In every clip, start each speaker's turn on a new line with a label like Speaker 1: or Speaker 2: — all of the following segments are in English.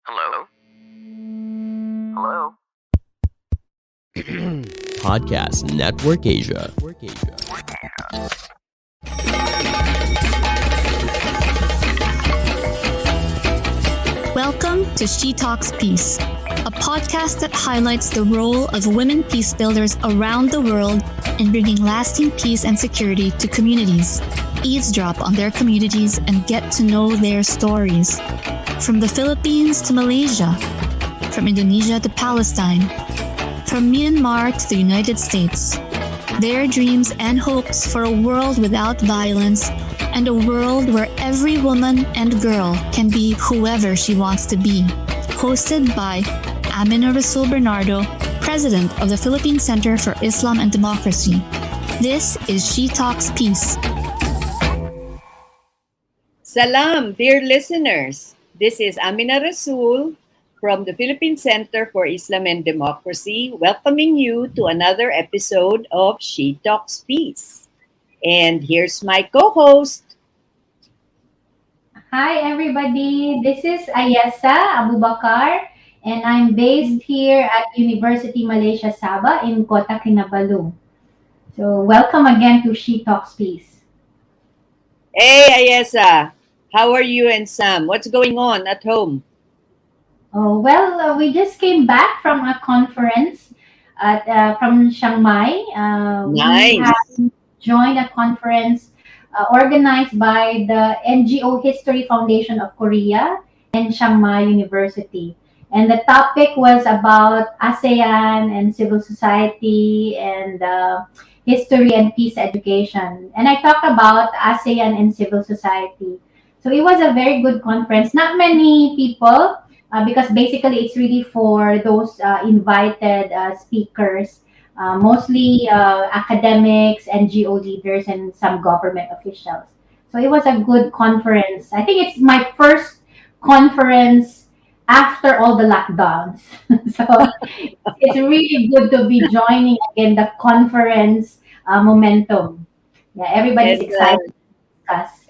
Speaker 1: Hello? Hello?
Speaker 2: Podcast Network Asia.
Speaker 3: Welcome to She Talks Peace, a podcast that highlights the role of women peacebuilders around the world in bringing lasting peace and security to communities. Eavesdrop on their communities and get to know their stories. From the Philippines to Malaysia, from Indonesia to Palestine, from Myanmar to the United States. Their dreams and hopes for a world without violence and a world where every woman and girl can be whoever she wants to be. Hosted by Amina Rasul Bernardo, President of the Philippine Center for Islam and Democracy. This is She Talks Peace.
Speaker 4: Salam, dear listeners. This is Amina Rasul from the Philippine Center for Islam and Democracy, welcoming you to another episode of She Talks Peace. And here's my co-host.
Speaker 5: Hi, everybody. This is Ayesah, Abubakar, and I'm based here at University Malaysia Sabah in Kota Kinabalu. So, welcome again to She Talks Peace.
Speaker 4: Hey, Ayesah. How are you and Sam? What's going on at home?
Speaker 5: Oh, well, we just came back from a conference from Chiang Mai.
Speaker 4: Nice.
Speaker 5: We have joined a conference organized by the NGO History Foundation of Korea and Chiang Mai University. And the topic was about ASEAN and civil society and history and peace education. And I talked about ASEAN and civil society. So it was a very good conference. Not many people, because basically it's really for those invited speakers, mostly academics, NGO leaders, and some government officials. So it was a good conference. I think it's my first conference after all the lockdowns. So it's really good to be joining again the conference momentum. Yeah, everybody's excited.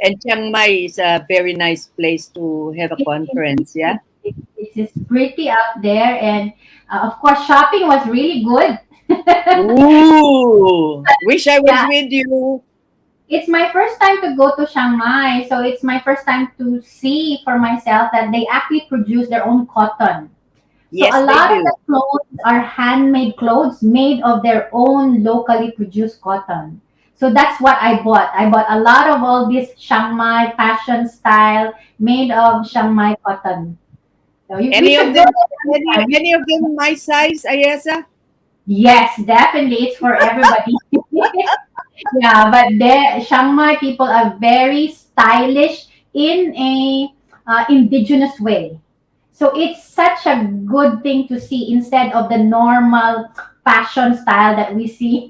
Speaker 4: And Chiang Mai is a very nice place to have a conference, yeah?
Speaker 5: It is pretty up there. And of course, shopping was really good.
Speaker 4: Ooh, wish I was with you.
Speaker 5: It's my first time to go to Chiang Mai. So it's my first time to see for myself that they actually produce their own cotton. So
Speaker 4: Yes,
Speaker 5: a lot
Speaker 4: they
Speaker 5: of
Speaker 4: do.
Speaker 5: the clothes are handmade clothes made of their own locally produced cotton. So that's what I bought. I bought a lot of all this Chiang Mai fashion style made of Chiang Mai cotton. So we
Speaker 4: Any
Speaker 5: should
Speaker 4: of
Speaker 5: go
Speaker 4: them?
Speaker 5: there sometime.
Speaker 4: Any of them my size, Ayesah?
Speaker 5: Yes, definitely. It's for everybody. Yeah, but the Chiang Mai people are very stylish in a indigenous way. So it's such a good thing to see instead of the normal fashion style that we see,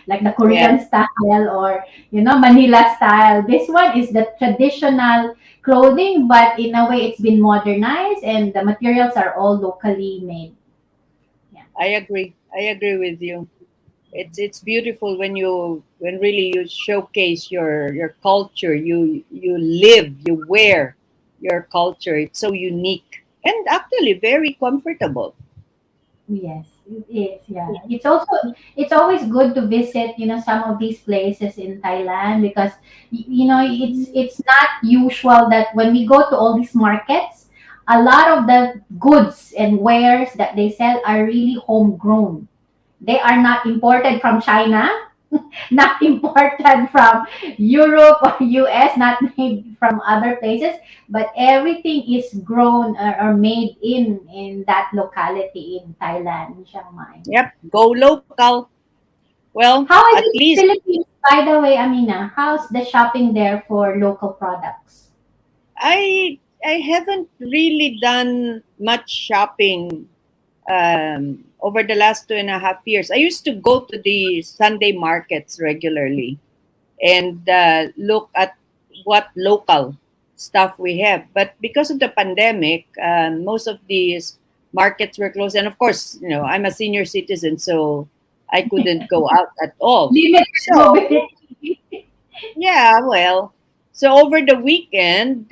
Speaker 5: like the Korean style or, Manila style. This one is the traditional clothing, but in a way it's been modernized and the materials are all locally made. Yeah.
Speaker 4: I agree. I agree with you. It's beautiful when really you showcase your culture. You live, you wear your culture. It's so unique and actually very comfortable.
Speaker 5: Yes, it is. Yeah, it's always good to visit, some of these places in Thailand because it's not usual that when we go to all these markets, a lot of the goods and wares that they sell are really homegrown. They are not imported from China, not imported from Europe or US, not made from other places, but everything is grown or made in that locality in Thailand, in Chiang Mai.
Speaker 4: Yep, go local. Well,
Speaker 5: How is
Speaker 4: at
Speaker 5: it in
Speaker 4: least
Speaker 5: the Philippines, by the way, Amina? How's the shopping there for local products?
Speaker 4: I haven't really done much shopping over the last 2.5 years. I used to go to the Sunday markets regularly and look at what local stuff we have. But because of the pandemic, most of these markets were closed. And of course, I'm a senior citizen, so I couldn't go out at all.
Speaker 5: Limited
Speaker 4: So,
Speaker 5: mobility.
Speaker 4: yeah, well, so over the weekend,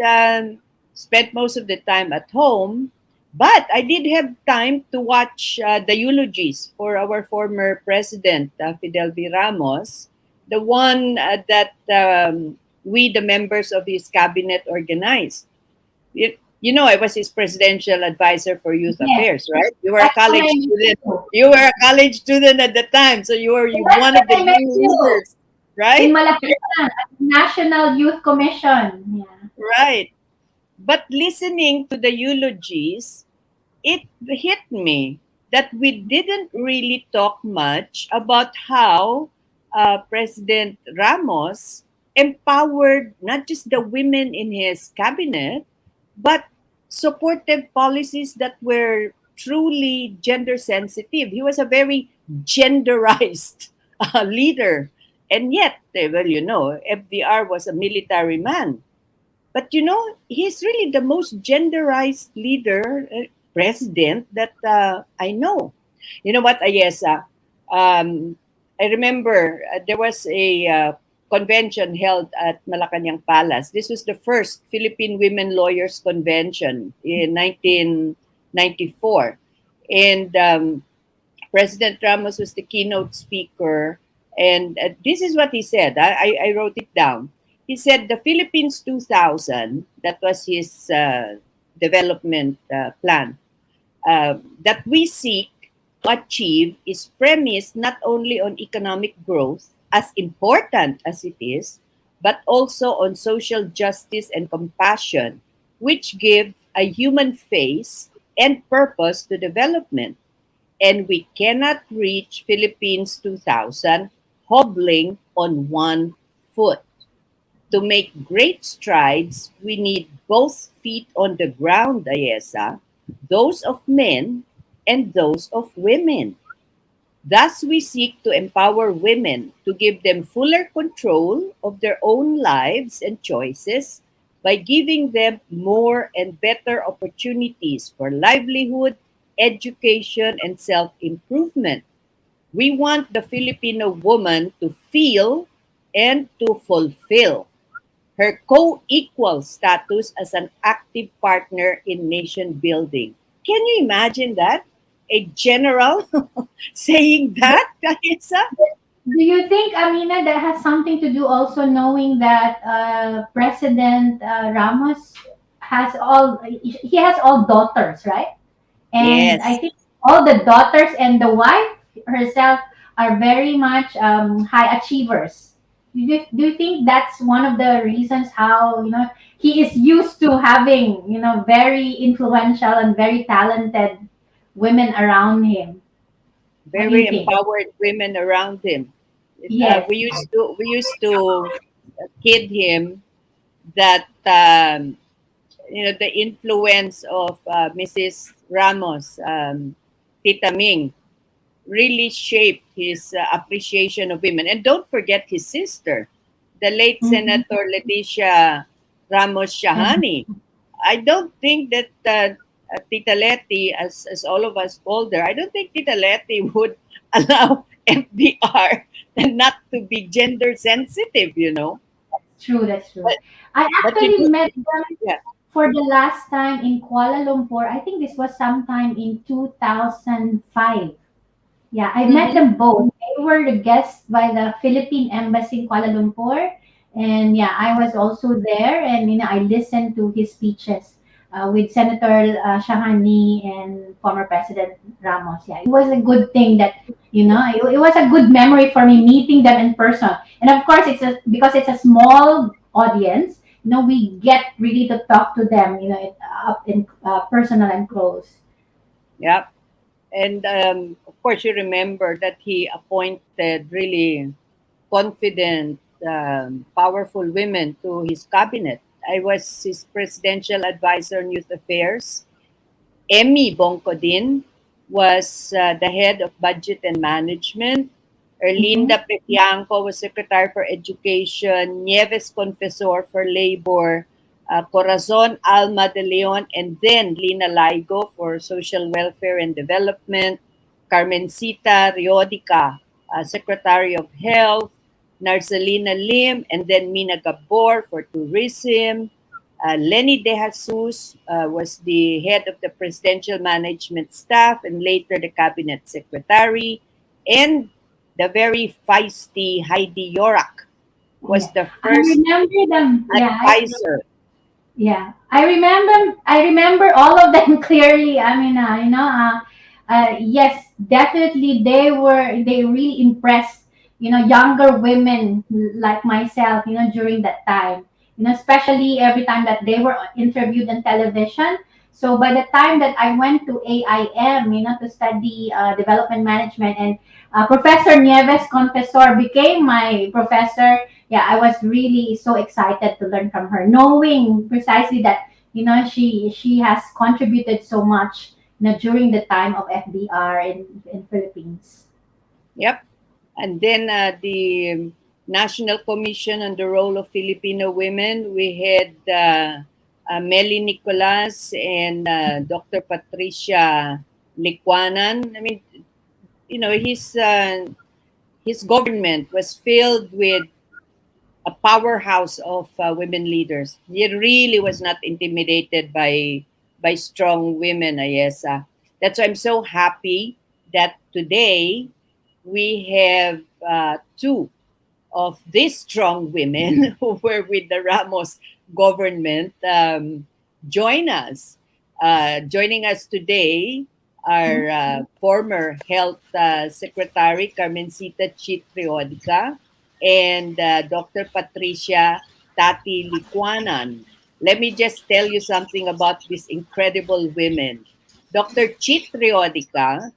Speaker 4: spent most of the time at home. But I did have time to watch the eulogies for our former president, Fidel V. Ramos, the one that we, the members of his cabinet, organized. You know, I was his presidential advisor for youth
Speaker 5: Yes.
Speaker 4: affairs, right? You were a
Speaker 5: That's when
Speaker 4: college
Speaker 5: I met
Speaker 4: student.
Speaker 5: you.
Speaker 4: You were a college student at the time, so you were
Speaker 5: That's
Speaker 4: one
Speaker 5: when
Speaker 4: of the
Speaker 5: I met
Speaker 4: young
Speaker 5: you.
Speaker 4: leaders,
Speaker 5: In
Speaker 4: right?
Speaker 5: Malapitan, at the National Youth Commission. Yeah.
Speaker 4: Right. But listening to the eulogies, it hit me that we didn't really talk much about how President Ramos empowered not just the women in his cabinet, but supported policies that were truly gender sensitive. He was a very genderized leader. And yet, well, you know, FDR was a military man. But you know, he's really the most genderized leader, president that I know. You know what, Ayesah? I remember there was a convention held at Malacanang Palace. This was the first Philippine Women Lawyers Convention in 1994. And President Ramos was the keynote speaker. And this is what he said. I wrote it down. He said the Philippines 2000, that was his development plan, that we seek to achieve is premised not only on economic growth, as important as it is, but also on social justice and compassion, which give a human face and purpose to development. And we cannot reach Philippines 2000 hobbling on one foot. To make great strides, we need both feet on the ground, Ayesah, those of men and those of women. Thus, we seek to empower women to give them fuller control of their own lives and choices by giving them more and better opportunities for livelihood, education, and self improvement. We want the Filipino woman to feel and to fulfill her co-equal status as an active partner in nation building. Can you imagine that? A general saying that, Ayesah?
Speaker 5: Do you think, Amina, that has something to do also knowing that President Ramos has he has all daughters, right? And I
Speaker 4: Yes,
Speaker 5: think all the daughters and the wife herself are very much high achievers. Do you think that's one of the reasons how he is used to having very influential and very talented women around him? What do
Speaker 4: very
Speaker 5: you think?
Speaker 4: empowered women around him.
Speaker 5: Yes.
Speaker 4: We used to kid him that the influence of Mrs. Ramos, Tita Ming, really shaped his appreciation of women. And don't forget his sister, the late
Speaker 5: Mhm.
Speaker 4: Senator Leticia Ramos Shahani. I don't think that Tita Leti, as all of us called her, I don't think Tita Leti would allow FDR not to be gender sensitive, you know.
Speaker 5: True, that's true.
Speaker 4: But
Speaker 5: I
Speaker 4: but you
Speaker 5: actually
Speaker 4: know,
Speaker 5: met them
Speaker 4: yeah.
Speaker 5: for the last time in Kuala Lumpur. I think this was sometime in 2005. Yeah, I met
Speaker 4: Mm-hmm.
Speaker 5: them both. They were the guests by the Philippine Embassy in Kuala Lumpur. And yeah, I was also there and I listened to his speeches with Senator Shahani and former President Ramos. Yeah, it was a good thing that, it was a good memory for me meeting them in person. And of course, because it's a small audience, we get really to talk to them, up in personal and close.
Speaker 4: Yeah. And of course, you remember that he appointed really confident, powerful women to his cabinet. I was his presidential advisor on youth affairs. Emmy Bongkodin was the head of budget and management.
Speaker 5: Mhm.
Speaker 4: Erlinda Petianco was secretary for education. Nieves Confesor for labor. Corazon Alma de Leon, and then Lina Laigo for social welfare and development. Carmencita Reodica, secretary of health. Narcelina Lim, and then Mina Gabor for tourism. Lenny De Jesus was the head of the Presidential Management Staff and later the Cabinet Secretary. And the very feisty Heidi Yorak was
Speaker 5: Yeah.
Speaker 4: the
Speaker 5: I
Speaker 4: first
Speaker 5: remember them. Yeah,
Speaker 4: advisor.
Speaker 5: yeah. I remember all of them clearly. I mean, yes, definitely they really impressed, younger women like myself, during that time. Especially every time that they were interviewed on television. So by the time that I went to AIM, to study development management, and Professor Nieves Confessor became my professor, yeah, I was really so excited to learn from her, knowing precisely that she has contributed so much during the time of FDR in Philippines.
Speaker 4: Yep. And then the National Commission on the Role of Filipino Women, we had Meli Nicolas and Dr. Patricia Licuanan. I mean, his government was filled with a powerhouse of women leaders. He really was not intimidated by strong women, Ayesah. That's why I'm so happy that today we have two of these strong women who were with the Ramos government join us. Joining us today are former Health Secretary Carmencita Noriega-Reodica and Dr. Patricia Tati Licuanan. Let me just tell you something about these incredible women. Dr. Reodica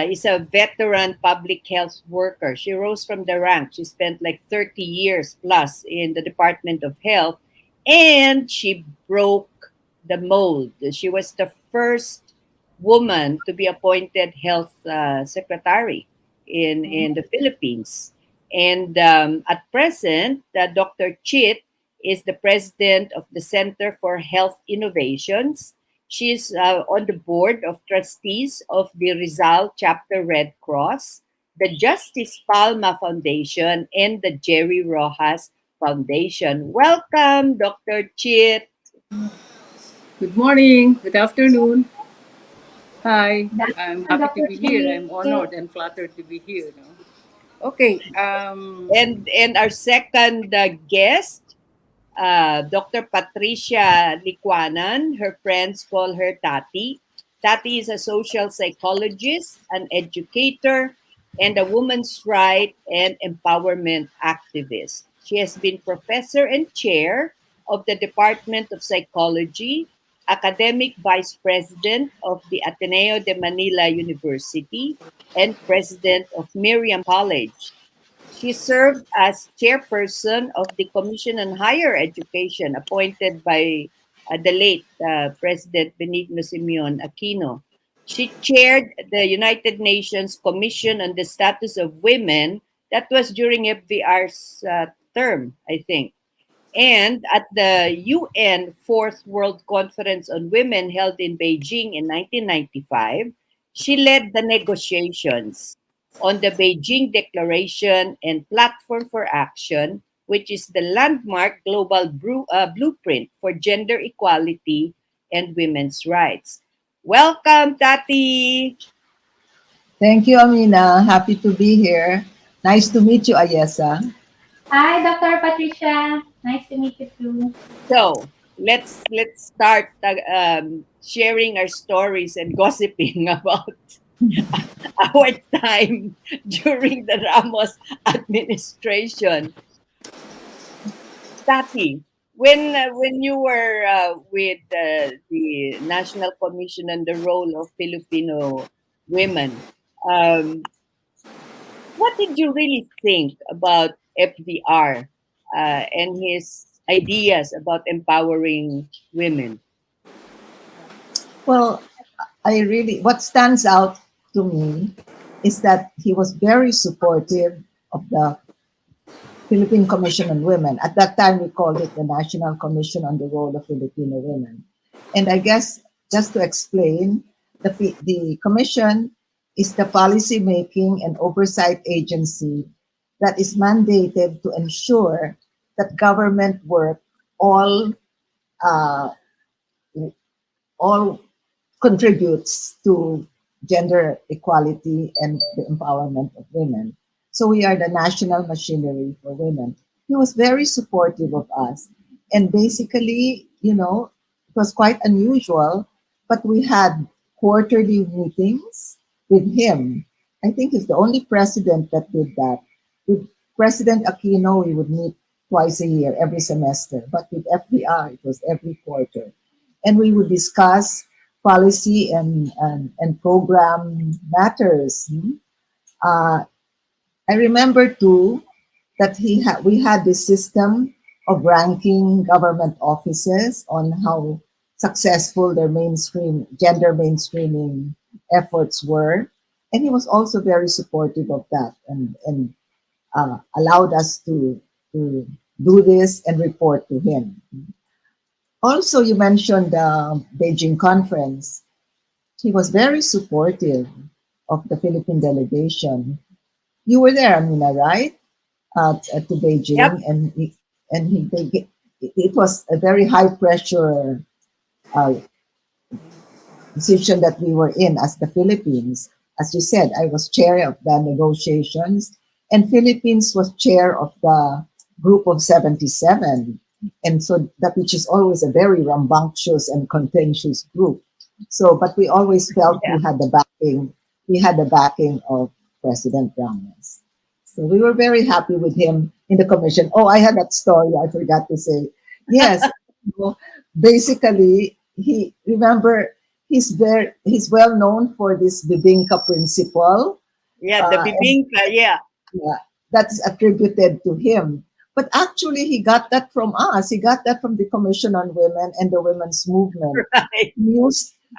Speaker 4: is a veteran public health worker. She rose from the ranks. She spent like 30 years plus in the Department of Health, and she broke the mold. She was the first woman to be appointed health secretary in the Philippines. And at present, Dr. Chit is the president of the Center for Health Innovations. She is on the board of trustees of the Rizal Chapter Red Cross, the Justice Palma Foundation, and the Jerry Rojas Foundation. Welcome, Dr. Chit.
Speaker 6: Good morning, good afternoon. Hi,
Speaker 5: That's
Speaker 6: I'm happy to
Speaker 5: Dr.
Speaker 6: be here.
Speaker 5: Chi.
Speaker 6: I'm honored and flattered to be here. No? Okay,
Speaker 4: And our second guest, Dr. Patricia Licuanan. Her friends call her Tati. Tati is a social psychologist, an educator, and a women's right and empowerment activist. She has been professor and chair of the Department of Psychology, academic vice president of the Ateneo de Manila University, and president of Miriam College. She served as chairperson of the Commission on Higher Education appointed by the late President Benigno Simeon Aquino. She chaired the United Nations Commission on the Status of Women. That was during FVR's term, I think. And at the UN Fourth World Conference on Women held in Beijing in 1995, she led the negotiations on the Beijing Declaration and Platform for Action, which is the landmark global blueprint for gender equality and women's rights. Welcome, Tati.
Speaker 7: Thank you, Amina. Happy to be here. Nice to meet you, Ayesah.
Speaker 5: Hi, Dr. Patricia. Nice to meet you too.
Speaker 4: So let's start sharing our stories and gossiping about our time during the Ramos administration. Tati, when you were with the National Commission on the Role of Filipino Women, um, what did you really think about FDR and his ideas about empowering women?
Speaker 7: Well, what stands out to me is that he was very supportive of the Philippine Commission on Women. At that time, we called it the National Commission on the Role of Filipino Women. And I guess just to explain, the commission is the policy making and oversight agency that is mandated to ensure that government work all uh, all contributes to gender equality and the empowerment of women. So we are the national machinery for women. He was very supportive of us. And basically, it was quite unusual, but we had quarterly meetings with him. I think he's the only president that did that. With President Aquino, we would meet twice a year, every semester. But with FDR, it was every quarter. And we would discuss policy and program matters. Uh, I remember too that we had this system of ranking government offices on how successful their gender mainstreaming efforts were, and he was also very supportive of that and allowed us to do this and report to him. Also, you mentioned the Beijing conference. He was very supportive of the Philippine delegation. You were there, Amina, right? To Beijing,
Speaker 4: Yep.
Speaker 7: it was a very high pressure uh, position that we were in as the Philippines. As you said, I was chair of the negotiations, and Philippines was chair of the group of 77. And so that, which is always a very rambunctious and contentious group. So, but we always felt
Speaker 4: Yeah.
Speaker 7: we had the backing of President Ramos. So we were very happy with him in the commission. Oh, I had that story I forgot to say. Yes, basically, he's well known for this bibingka principle.
Speaker 4: Yeah, the
Speaker 7: And
Speaker 4: bibingka, yeah.
Speaker 7: yeah, that's attributed to him. But actually, he got that from us. He got that from the Commission on Women and the women's movement.
Speaker 4: Right.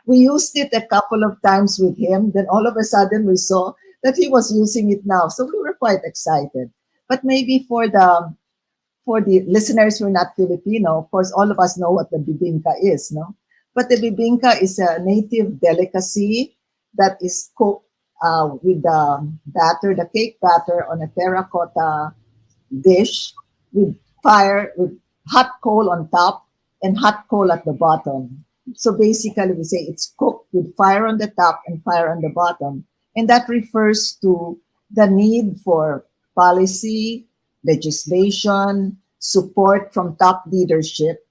Speaker 7: We used it a couple of times with him. Then all of a sudden, we saw that he was using it now. So we were quite excited. But maybe for the listeners who are not Filipino, of course, all of us know what the bibingka is, no? But the bibingka is a native delicacy that is cooked with the cake batter on a terracotta dish with with hot coal on top and hot coal at the bottom. So basically, we say it's cooked with fire on the top and fire on the bottom. And that refers to the need for policy, legislation, support from top leadership,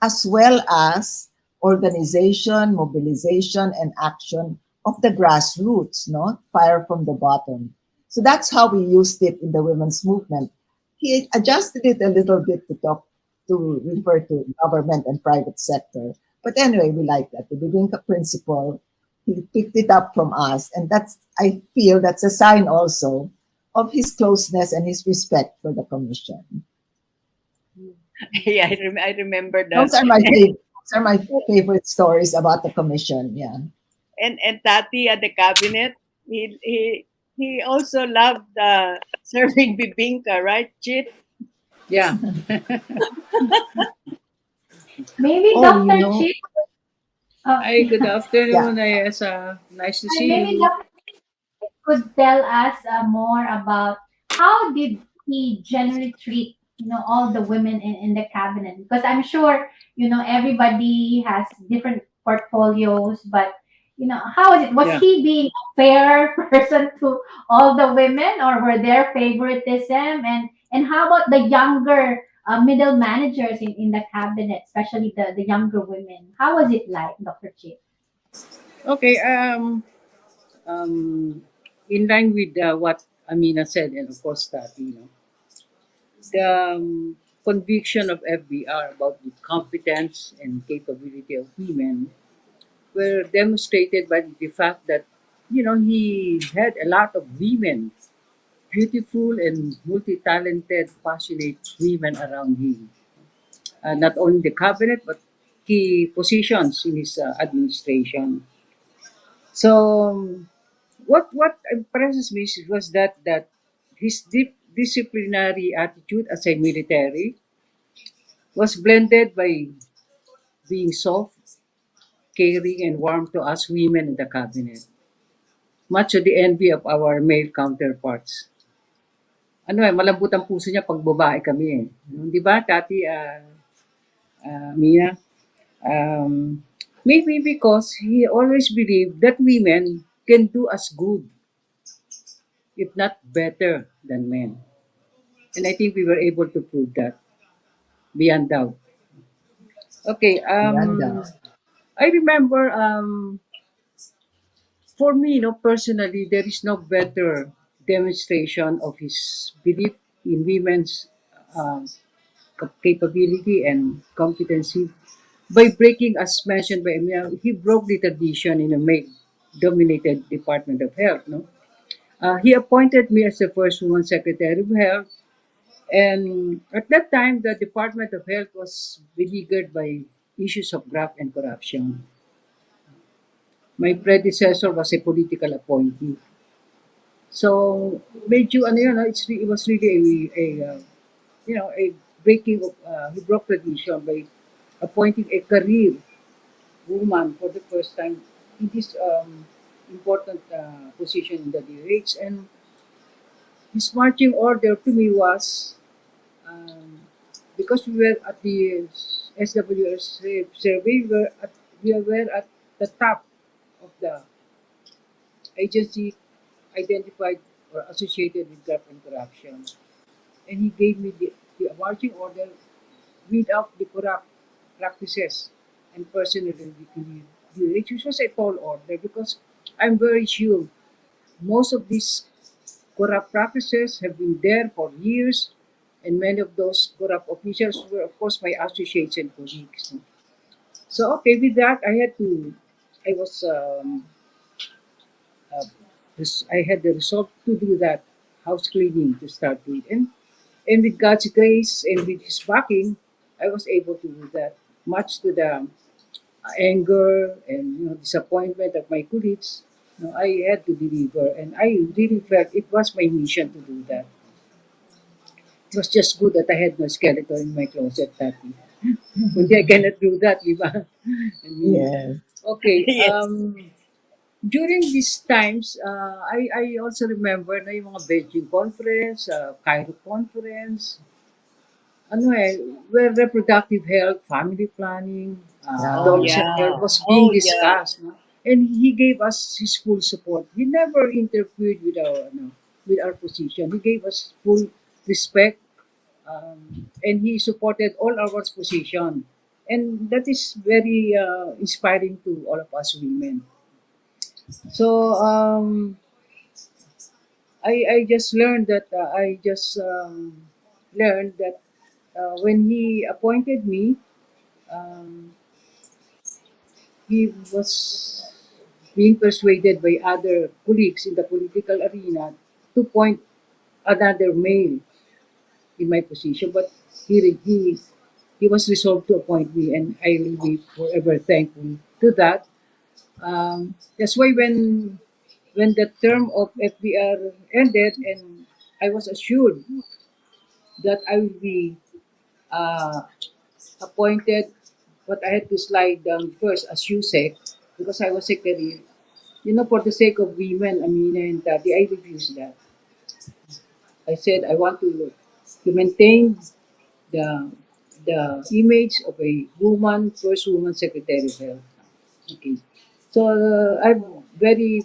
Speaker 7: as well as organization, mobilization, and action of the grassroots, no? Fire from the bottom. So that's how we used it in the women's movement. He adjusted it a little bit to refer to government and private sector. But anyway, we like that. The Bibingka principle, he picked it up from us. And I feel that's a sign also of his closeness and his respect for the commission.
Speaker 4: Yeah, I remember that.
Speaker 7: Those are my favorite stories about the commission. Yeah.
Speaker 4: And Tati at the cabinet, he also loved serving bibingka, right, Chip?
Speaker 6: Yeah.
Speaker 5: Maybe
Speaker 7: Oh,
Speaker 5: Dr.
Speaker 7: you know,
Speaker 5: Chip. Oh,
Speaker 6: Hi, good afternoon, Ayesah. Nice to
Speaker 5: and
Speaker 6: see
Speaker 5: maybe
Speaker 6: you.
Speaker 5: Dr. could tell us more about how did he generally treat all the women in the cabinet, because I'm sure everybody has different portfolios, but how is it, was
Speaker 6: Yeah.
Speaker 5: he being a fair person to all the women, or were there favoritism, and how about the younger middle managers in the cabinet, especially the younger women? How was it like, Dr. Chip?
Speaker 6: Okay. In line with what Amina said, and of course that the conviction of FBR about the competence and capability of women were demonstrated by the fact that he had a lot of women, beautiful and multi-talented, passionate women around him. Not only the cabinet but key positions in his administration. So what impresses me was that his disciplinary attitude as a military was blended by being soft, caring, and warm to us women in the cabinet, much to the envy of our male counterparts. Malambot ang puso niya pag babae kami eh. Di ba, Tati, Mia? Um, Maybe because he always believed that women can do as good, if not better, than men. And I think we were able to prove that beyond doubt. Okay,
Speaker 7: Yanda.
Speaker 6: I remember for me, personally, there is no better demonstration of his belief in women's um, capability and competency by breaking, as mentioned by Amina, he broke the tradition in a male-dominated Department of Health. No, he appointed me as the first woman Secretary of Health, and at that time, the Department of Health was beleaguered by issues of graft and corruption. My predecessor was a political appointee. So medyo ano yun, it was really a breaking of he broke tradition by appointing a career woman for the first time in this important position in the DOH. And his marching order to me was um, because we were at the SWS survey, we were at the top of the agency identified or associated with graft and corruption. And he gave me the marching order without the corrupt practices and personal which was a tall order because I'm very sure most of these corrupt practices have been there for years, and many of those corrupt officials were, of course, my associates and colleagues. So, okay, with that, I was, uh, I had the resolve to do that house cleaning to start with. And with God's grace and with His backing, I was able to do that, much to the anger and disappointment of my colleagues. I had to deliver, and I really felt it was my mission to do that. It was just good that I had no skeleton in my closet, Tati. Kundi I cannot do that, di ba? I mean,
Speaker 7: Yes.
Speaker 6: okay.
Speaker 4: Yes.
Speaker 6: During these times, I also remember na yung mga Beijing conference, Cairo conference, where reproductive health, family planning,
Speaker 7: Yeah.
Speaker 4: Oh
Speaker 6: adolescent
Speaker 4: yeah.
Speaker 6: health was being
Speaker 4: Oh yeah.
Speaker 6: discussed. No? And he gave us his full support. He never interfered with our position. He gave us full respect, and he supported all our position. And that is very inspiring to all of us women. So I just learned that when he appointed me, um, he was being persuaded by other colleagues in the political arena to point another male in my position. But he was resolved to appoint me, and I will be forever thankful to that. That's why when the term of FBR ended, and I was assured that I will be uh, appointed, but I had to slide down first as USEC because I was secretary. For the sake of women, Amina and Tati, I refused that. I said I want to maintain the the image of a woman, first woman secretary of health. Okay. So I have very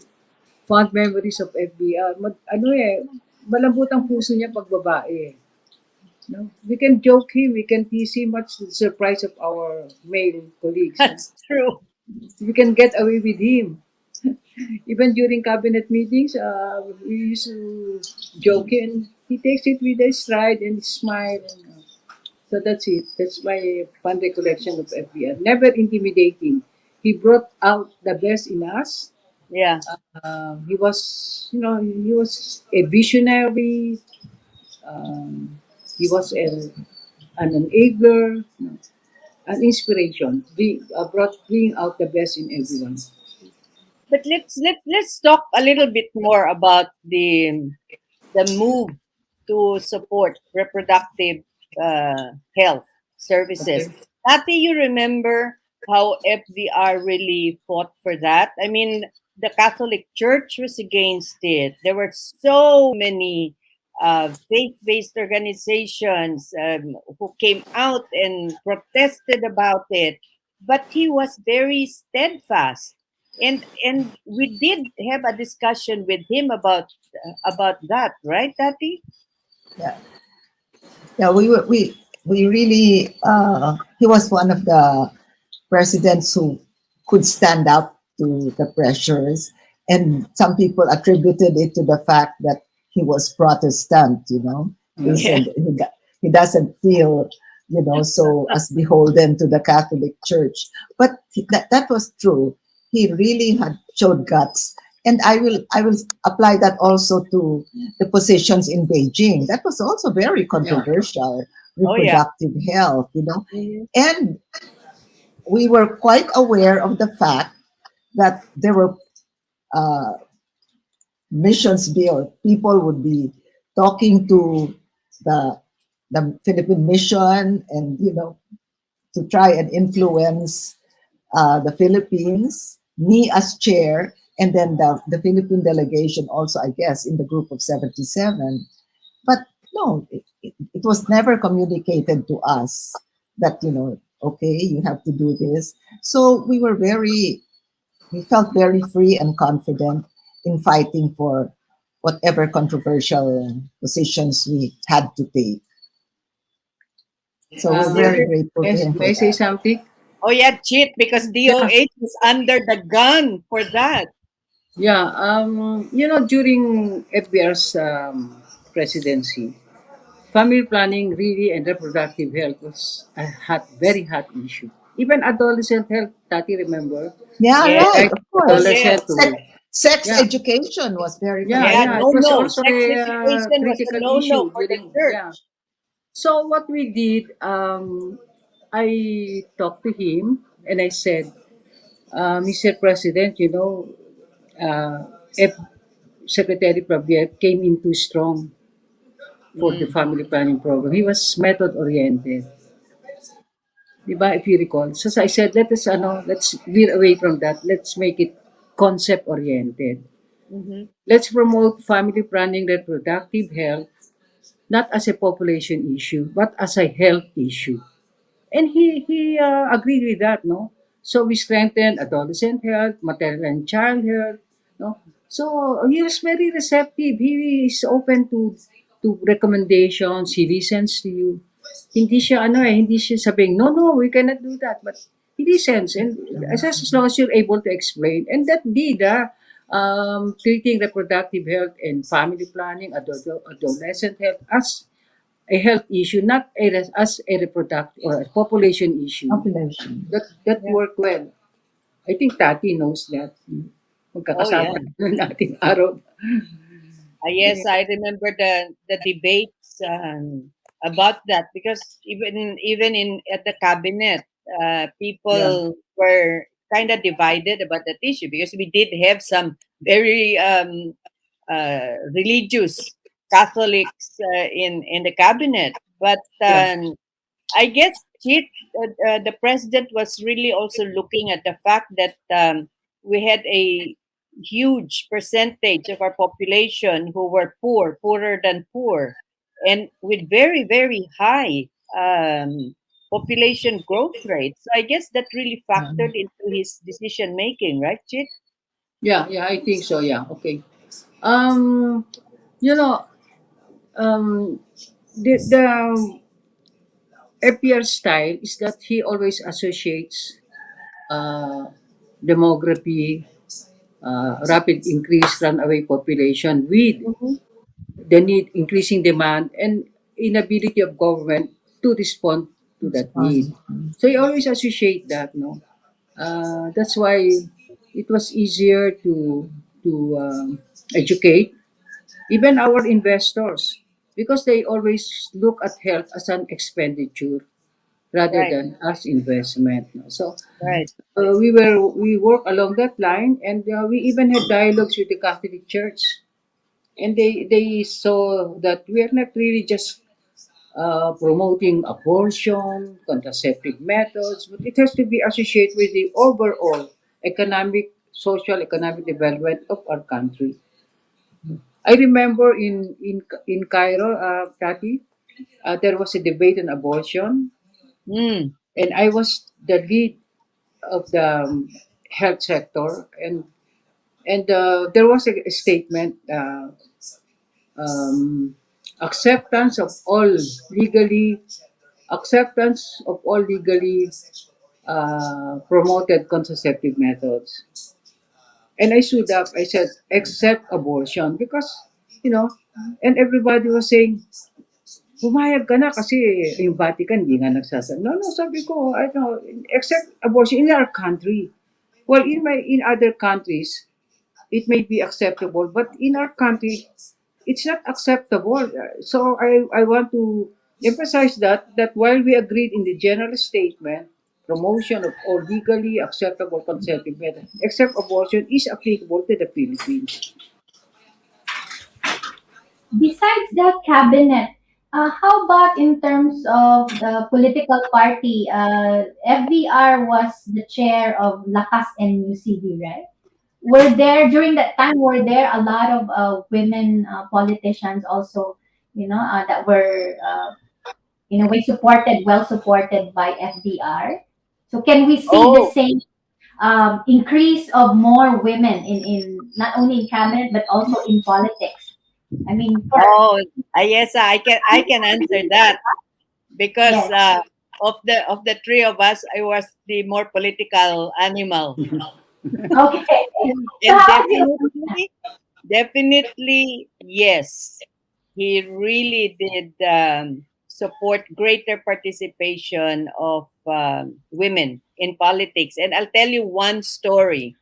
Speaker 6: fond memories of FBR. Malambot ang puso niya pag babae. No? We can joke him, we can tease him, much to the surprise of our male colleagues. No?
Speaker 4: That's true.
Speaker 6: We can get away with him. Even during cabinet meetings, we used to joke and he takes it with a stride and smile. So that's it. That's my fun recollection of FBR. Never intimidating. He brought out the best in us.
Speaker 4: Yeah.
Speaker 6: He was a visionary. Um, he was an enabler, an inspiration. Bring out the best in everyone.
Speaker 4: But let's talk a little bit more about the move to support reproductive health services.
Speaker 6: Okay.
Speaker 4: Ati, you remember how FDR really fought for that? I mean, the Catholic Church was against it. There were so many faith-based organizations who came out and protested about it. but he was very steadfast. And we did have a discussion with him about that, right, Tati?
Speaker 7: Yeah, yeah. We really. He was one of the presidents who could stand up to the pressures, and some people attributed it to the fact that he was Protestant. They
Speaker 6: Yeah.
Speaker 4: Yeah.
Speaker 7: said he doesn't feel, so as beholden to the Catholic Church. But that was true. He really had showed guts. And I will apply that also to the positions in Beijing. That was also very
Speaker 6: Yeah.
Speaker 7: controversial.
Speaker 4: Oh yeah.
Speaker 7: Reproductive health,
Speaker 4: Mhm.
Speaker 7: and we were quite aware of the fact that there were uh, missions bill. People would be talking to the the Philippine mission, and to try and influence the Philippines. Me as chair, and then the Philippine delegation also, I guess, in the group of 77. But no, it was never communicated to us that, okay, you have to do this. So we felt very free and confident in fighting for whatever controversial positions we had to take. So we're
Speaker 4: The
Speaker 7: very
Speaker 4: other,
Speaker 7: grateful to him
Speaker 6: May
Speaker 7: for
Speaker 6: I say
Speaker 7: that.
Speaker 6: something?
Speaker 4: oh yeah, cheat, because
Speaker 6: Yeah.
Speaker 4: DOH is under the gun for that.
Speaker 6: Yeah. During FBR's presidency, family planning really and reproductive health was a very hot issue. Even adolescent health, Tati, remember?
Speaker 7: Yeah,
Speaker 4: Yes.
Speaker 7: right,
Speaker 6: Right?
Speaker 7: of course.
Speaker 4: Yes.
Speaker 6: Adolescent
Speaker 7: Sex,
Speaker 6: to,
Speaker 7: sex
Speaker 6: yeah,
Speaker 7: education was very
Speaker 6: yeah,
Speaker 4: Yeah,
Speaker 6: yeah.
Speaker 7: controversial.
Speaker 6: It
Speaker 4: no,
Speaker 6: was
Speaker 4: no.
Speaker 6: also
Speaker 4: Sex
Speaker 6: a
Speaker 4: education was a
Speaker 6: critical
Speaker 4: no-no
Speaker 6: issue
Speaker 4: for the
Speaker 6: during, yeah.
Speaker 4: church.
Speaker 6: So what we did, I talked to him and I said, Mr. President, if Secretary Prabier came in too strong for the
Speaker 4: Mm.
Speaker 6: family planning program. He was method oriented. Di ba? If you recall. So I said, let's veer away from that. Let's make it concept oriented.
Speaker 4: Mm-hmm.
Speaker 6: Let's promote family planning reproductive health not as a population issue, but as a health issue. And he agreed with that, no? So we strengthened adolescent health, maternal and child health, no? So he was very receptive. He is open to recommendations. He listens to you. Hindi siya sabing, no, no, we cannot do that. But he listens. And as long as you're able to explain. And that did, treating reproductive health and family planning, adolescent health as a health issue, not as a reproductive or a population issue.
Speaker 7: Population.
Speaker 6: That
Speaker 4: Yeah.
Speaker 6: worked well. I think Tati knows that.
Speaker 4: Oh yeah.
Speaker 6: Magkakasama natin araw.
Speaker 4: Yes, I remember the debates about that, because even in at the cabinet,
Speaker 6: Yeah.
Speaker 4: people were kind of divided about that issue, because we did have some very religious Catholics in the cabinet, but
Speaker 6: Yeah.
Speaker 4: I guess the president was really also looking at the fact that we had a huge percentage of our population who were poor, poorer than poor, and with very, very high population growth rates. So I guess that really factored into his decision making, right, Chit?
Speaker 6: Yeah, yeah, I think so. Yeah. Okay. Um, you know, um, the FPR style is that he always associates uh, demography, rapid increase runaway population with
Speaker 4: Mm-hmm.
Speaker 6: the need, increasing demand, and inability of government to respond to
Speaker 7: It's
Speaker 6: that need.
Speaker 7: fun.
Speaker 6: So you always associate that, no? That's why it was easier to educate even our investors because they always look at health as an expenditure rather
Speaker 4: Right,
Speaker 6: than as investment. No? So
Speaker 4: right.
Speaker 6: we work along that line, and we even had dialogues with the Catholic Church, and they saw that we are not really just promoting abortion, contraceptive methods, but it has to be associated with the overall social, economic development of our country. I remember in Cairo, Tati, there was a debate on abortion,
Speaker 4: Mm.
Speaker 6: and I was the lead. health sector, and there was a statement, um, acceptance of all legally acceptance of all legally promoted contraceptive methods. And I stood up, I said, except abortion. Because, you know, and everybody was saying, pumayag ka na kasi yung Vatican hindi nga nagsasabi. No, no, sabi ko, I know, except abortion in our country. Well, in other countries, it may be acceptable, but in our country, it's not acceptable. So I want to emphasize that while we agreed in the general statement, promotion of all legally acceptable contraceptive methods, except abortion, is applicable to the Philippines.
Speaker 5: Besides the cabinet, how about in terms of the political party? FDR was the chair of Lakas and UCD, right? Were there during that time? Were there a lot of women politicians also, that were in a way well supported by FDR? So can we see the
Speaker 4: Oh,
Speaker 5: same increase of more women in not only in cabinet but also in politics? I mean,
Speaker 4: oh, Ayesah, I can answer that because
Speaker 5: yes,
Speaker 4: of the three of us, I was the more political animal.
Speaker 5: okay. So
Speaker 4: And
Speaker 5: how was it?
Speaker 4: definitely, yes, he really did support greater participation of women in politics. And I'll tell you one story.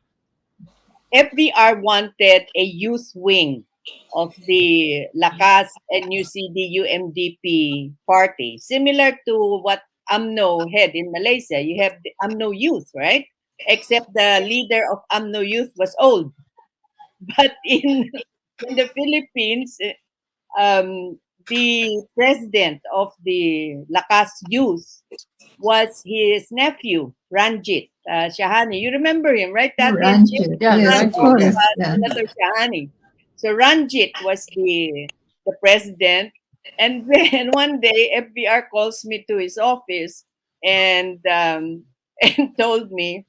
Speaker 4: FDR wanted a youth wing of the Lakas and UCD UMDP party, similar to what AMNO had in Malaysia. You have the AMNO Youth, right? Except the leader of AMNO Youth was old. But in the Philippines, the president of the Lakas Youth was his nephew, Ranjit Shahani. You remember him, right?
Speaker 7: Oh,
Speaker 4: Tati and Chip,
Speaker 7: Ranjit.
Speaker 6: Yeah,
Speaker 4: the
Speaker 7: Yes,
Speaker 4: son
Speaker 7: of
Speaker 6: Ranjit,
Speaker 4: of
Speaker 6: yeah.
Speaker 7: course. Yeah.
Speaker 4: Senator Shahani. So Ranjit was the president. And then one day, FBR calls me to his office and and told me,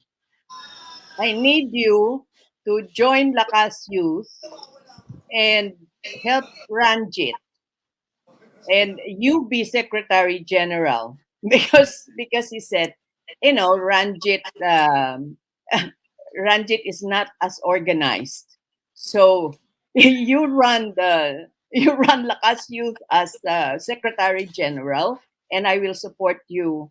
Speaker 4: I need you to join Lakas Youth and help Ranjit and you be secretary general because he said, Ranjit Ranjit is not as organized, so you run Lakas Youth as secretary general, and I will support you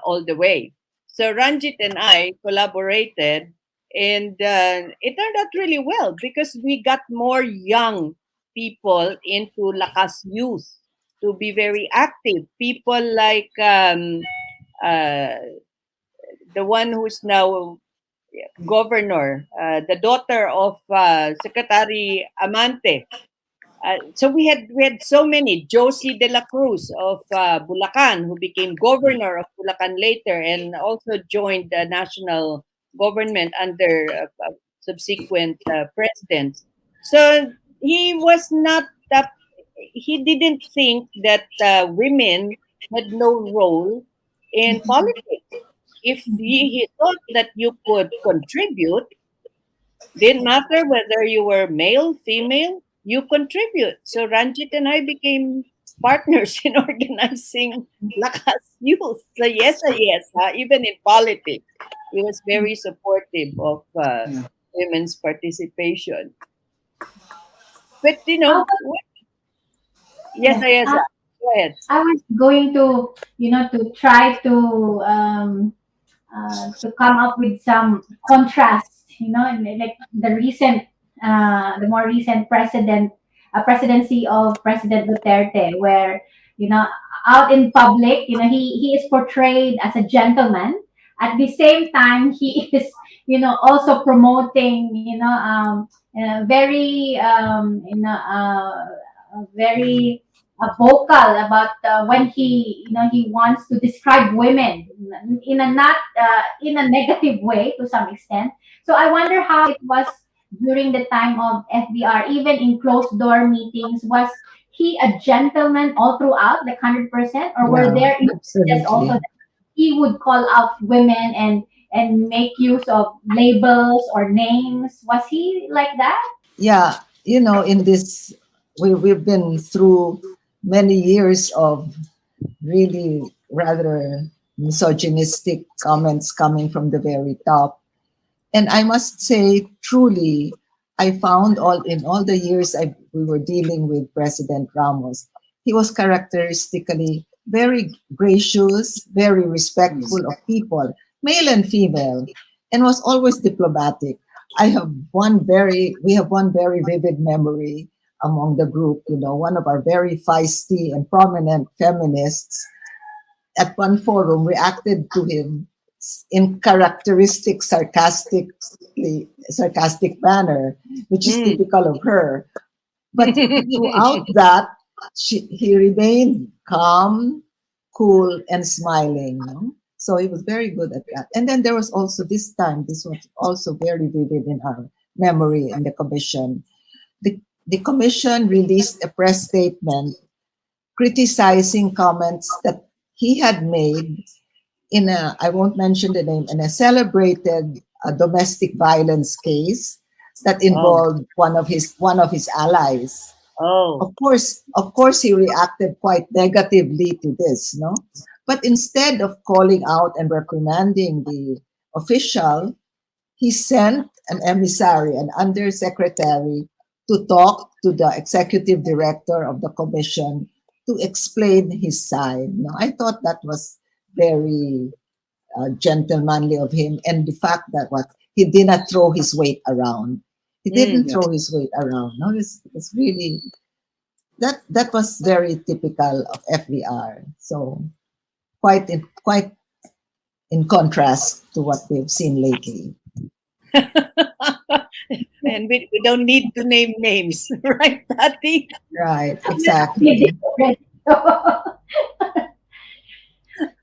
Speaker 4: all the way. So Ranjit and I collaborated, and it turned out really well because we got more young people into Lakas Youth to be very active. People like uh, the one who's now governor, the daughter of Secretary Amante. So we had so many. Josie de la Cruz of Bulacan, who became governor of Bulacan later, and also joined the national government under subsequent presidents. So he was not that. He didn't think that women had no role in politics. If he thought that you could contribute, didn't matter whether you were male, female, you contribute. So Ranjit and I became partners in organizing Lakas Youth. So yes, yes, even in politics, he was very supportive of
Speaker 6: Yeah.
Speaker 4: women's participation. But
Speaker 5: How
Speaker 4: yes,
Speaker 5: yeah,
Speaker 4: yes, go ahead.
Speaker 5: I was going to, to try to come up with some contrasts, and like the more recent presidency of President Duterte, where, you know, out in public, he is portrayed as a gentleman. At the same time, he is, also promoting, very vocal about when he wants to describe women in a not in a negative way to some extent. So I wonder how it was during the time of FBR, even in closed door meetings. Was he a gentleman all throughout, like 100%, or were
Speaker 7: Yeah,
Speaker 5: there instances also
Speaker 7: absolutely.
Speaker 5: that he would call out women and and make use of labels or names. Was he like that?
Speaker 7: Yeah, in this, we've been through many years of really rather misogynistic comments coming from the very top. And I must say, truly, I found in all the years we were dealing with President Ramos, he was characteristically very gracious, very respectful of people, male and female, and was always diplomatic. We have one very vivid memory among the group. One of our very feisty and prominent feminists at one forum reacted to him in characteristic sarcastic manner, which is typical of her. But throughout that, he remained calm, cool, and smiling. So he was very good at that. And then there was also this was also very vivid in our memory in the commission. The commission released a press statement criticizing comments that he had made I won't mention the name, in a celebrated domestic violence case that involved one of his allies.
Speaker 4: Oh.
Speaker 7: Of course, he reacted quite negatively to this, no? But instead of calling out and reprimanding the official, he sent an emissary, an undersecretary, to talk to the executive director of the commission to explain his side. No, I thought that was very gentlemanly of him, and the fact that he did not throw his weight around. He didn't throw his weight around. No, it's really that was very typical of FBR. So quite in contrast to what we've seen lately.
Speaker 4: And we don't need to name names, right, Tati?
Speaker 7: Right, exactly.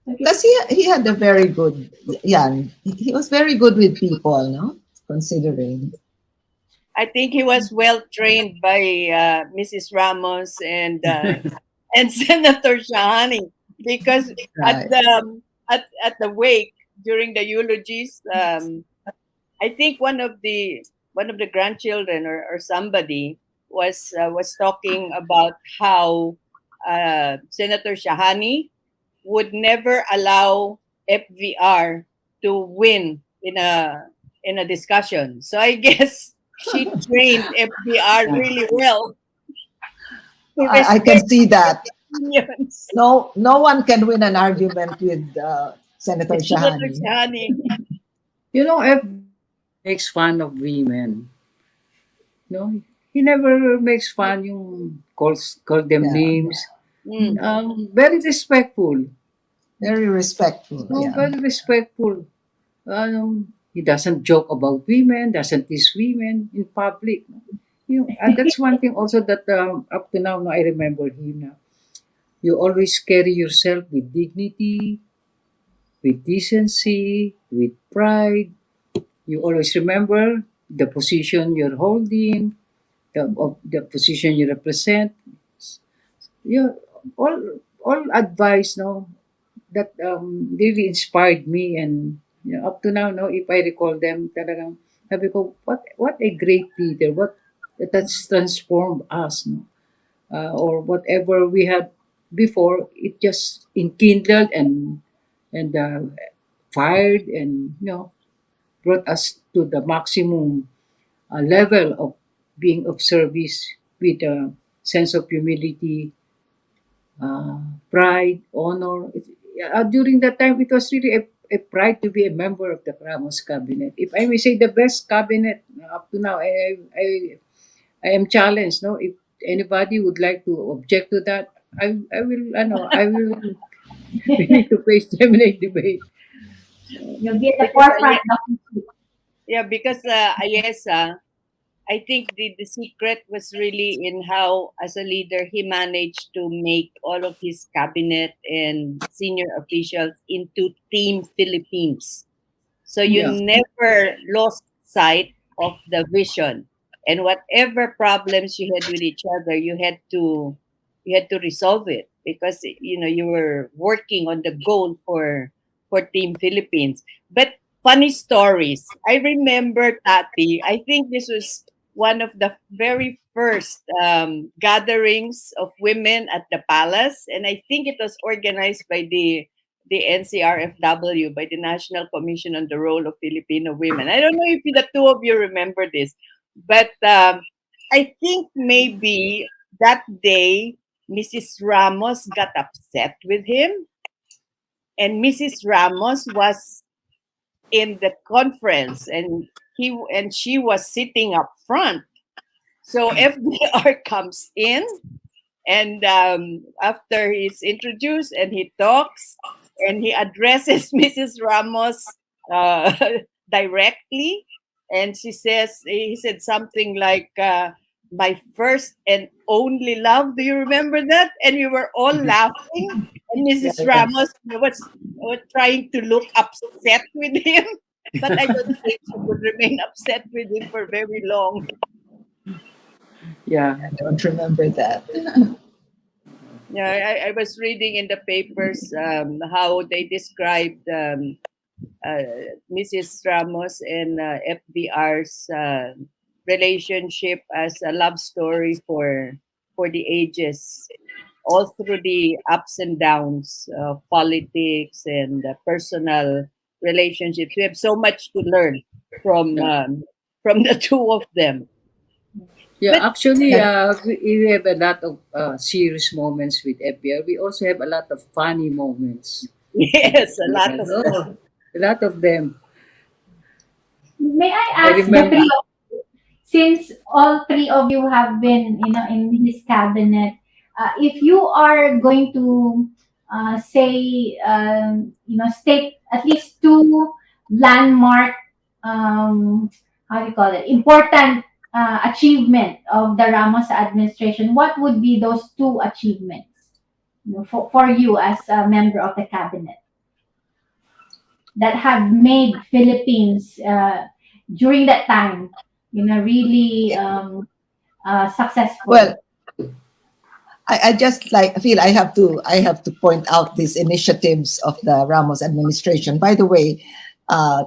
Speaker 7: Because he had a very good, he was very good with people, no? Considering.
Speaker 4: I think he was well trained by Mrs. Ramos and Senator Shahani, because
Speaker 7: Right.
Speaker 4: at the wake during the eulogies, I think one of the grandchildren or somebody was talking about how Senator Shahani would never allow FVR to win in a discussion. So I guess she trained FVR really well.
Speaker 7: I can see that.
Speaker 4: Opinions.
Speaker 7: No one can win an argument with Senator
Speaker 4: Senator
Speaker 7: Shahani.
Speaker 4: Shahani.
Speaker 6: If makes fun of women, he never makes fun yung call them
Speaker 7: Yeah.
Speaker 6: names.
Speaker 4: Mm.
Speaker 6: Very respectful.
Speaker 7: Very respectful.
Speaker 6: No,
Speaker 7: Yeah.
Speaker 6: very respectful. He doesn't joke about women, doesn't tease women in public. And that's one thing also that up to now, I remember him now. You always carry yourself with dignity, with decency, with pride. You always remember the position you're holding, the position you represent. All advice, that really inspired me, and up to now, if I recall them, talagang sabi ko, what a great leader, that's transformed us, or whatever we had before, it just enkindled and fired, and brought us to the maximum level of being of service with a sense of humility, pride, honor. During that time, it was really a pride to be a member of the Ramos cabinet. If I may say, the best cabinet up to now. I am challenged. No, if anybody would like to object to that, I will. I will. We need to face them in a debate.
Speaker 5: You'll be at the forefront of
Speaker 4: Yeah, because Ayesah, I think the secret was really in how, as a leader, he managed to make all of his cabinet and senior officials into Team Philippines. So you
Speaker 6: Yeah.
Speaker 4: never lost sight of the vision, and whatever problems you had with each other, you had to resolve it, because you were working on the goal for Team Philippines. But funny stories. I remember, Tati, I think this was one of the very first gatherings of women at the palace, and I think it was organized by the NCRFW, by the National Commission on the Role of Filipino Women. I don't know if the two of you remember this, but I think maybe that day Mrs. Ramos got upset with him, and Mrs. Ramos was in the conference, and she was sitting up front. So FDR comes in, and after he's introduced and he talks and he addresses Mrs. Ramos uh, directly, and he said something like, "My first and only love." Do you remember that? And we were all laughing, and Mrs. Ramos was trying to look upset with him, but I don't think she would remain upset with him for very long.
Speaker 6: Yeah.
Speaker 7: I don't remember that.
Speaker 4: Yeah, I was reading in the papers how they described Mrs. Ramos and FDR's relationship as a love story for the ages, all through the ups and downs of politics and personal relationships. We have so much to learn from the two of them.
Speaker 6: Yeah,
Speaker 4: But
Speaker 6: actually, we have a lot of serious moments with FBR. We also have a lot of funny moments.
Speaker 4: yes, a lot of
Speaker 6: Oh, a lot of them.
Speaker 5: May I
Speaker 6: I
Speaker 5: ask the
Speaker 6: remember.
Speaker 5: three of you, since all three of you have been, in his cabinet, if you are going to say, state at least two landmark, how do you call it, important achievement of the Ramos administration, what would be those two achievements, for you as a member of the cabinet, that have made Philippines during that time, really successful?
Speaker 7: Well, I just feel I have to point out these initiatives of the Ramos administration. By the way, uh,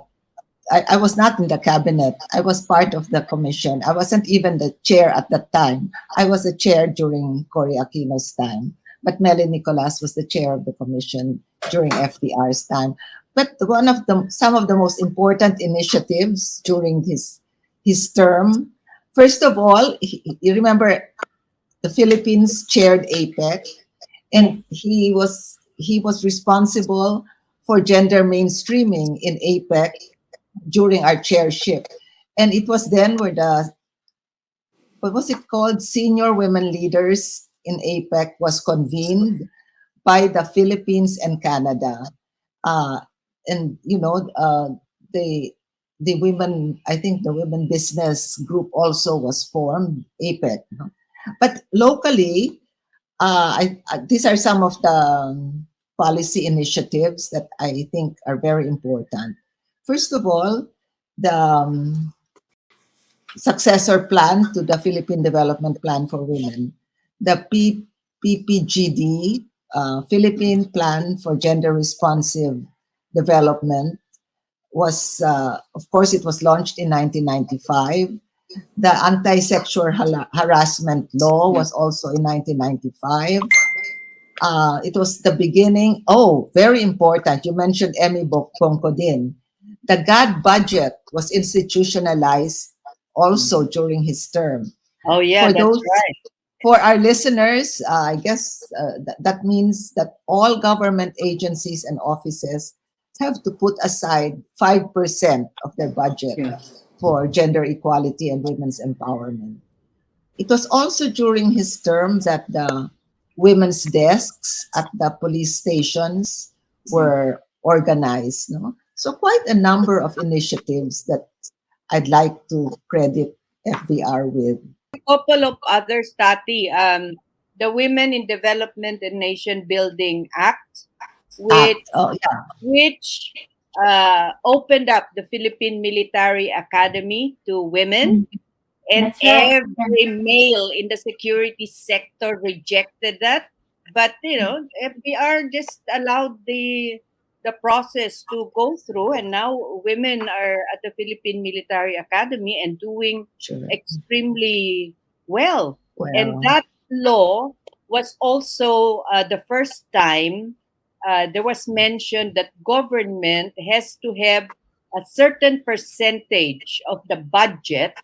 Speaker 7: I was not in the cabinet. I was part of the commission. I wasn't even the chair at that time. I was the chair during Cory Aquino's time, but Melanie Nicolas was the chair of the commission during FDR's time. But some of the most important initiatives during his term. First of all, you remember the Philippines chaired APEC, and he was responsible for gender mainstreaming in APEC during our chairship. And it was then where what was it called? Senior Women Leaders in APEC was convened by the Philippines and Canada. Uh, and, the women, I think the women business group also was formed, APEC. No? But locally, these are some of the policy initiatives that I think are very important. First of all, the successor plan to the Philippine Development Plan for Women, the PPGD, Philippine Plan for Gender Responsive Development, was, of course, it was launched in 1995. The anti-sexual harassment law was also in 1995. It was the beginning. Oh, very important. You mentioned Emmy Bongkodin. The GAD budget was institutionalized also during his term.
Speaker 4: oh yeah,
Speaker 7: For
Speaker 4: that's
Speaker 7: those,
Speaker 4: right.
Speaker 7: for our listeners, I guess that means that all government agencies and offices have to put aside 5% of their budget
Speaker 6: Yeah.
Speaker 7: for gender equality and women's empowerment. It was also during his term that the women's desks at the police stations were organized. No? So quite a number of initiatives that I'd like to credit FDR with.
Speaker 4: A couple of others, Tati. The Women in Development and Nation Building Act, which
Speaker 7: Oh yeah,
Speaker 4: which opened up the Philippine Military Academy to women, and
Speaker 5: That's right.
Speaker 4: every male in the security sector rejected that. But FBR just allowed the the process to go through, and now women are at the Philippine Military Academy and doing
Speaker 7: Sure.
Speaker 4: extremely well. And
Speaker 7: Well,
Speaker 4: that law was also the first time there was mentioned that government has to have a certain percentage of the budget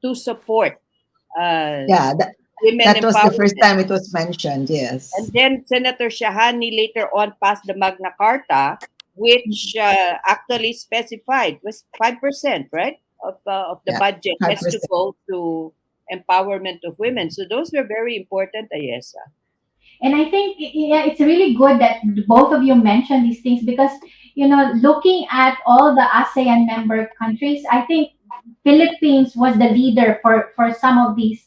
Speaker 4: to support
Speaker 7: yeah,
Speaker 4: women
Speaker 7: that was the first
Speaker 4: empowerment.
Speaker 7: time it was mentioned. Yes.
Speaker 4: And then Senator Shahani later on passed the Magna Carta, which actually specified was 5%, right, of the
Speaker 7: Yeah,
Speaker 4: budget has to
Speaker 7: 5%.
Speaker 4: go to empowerment of women. So those were very important, Ayesah.
Speaker 5: And I think yeah, it's really good that both of you mentioned these things because looking at all the ASEAN member countries, I think Philippines was the leader for some of these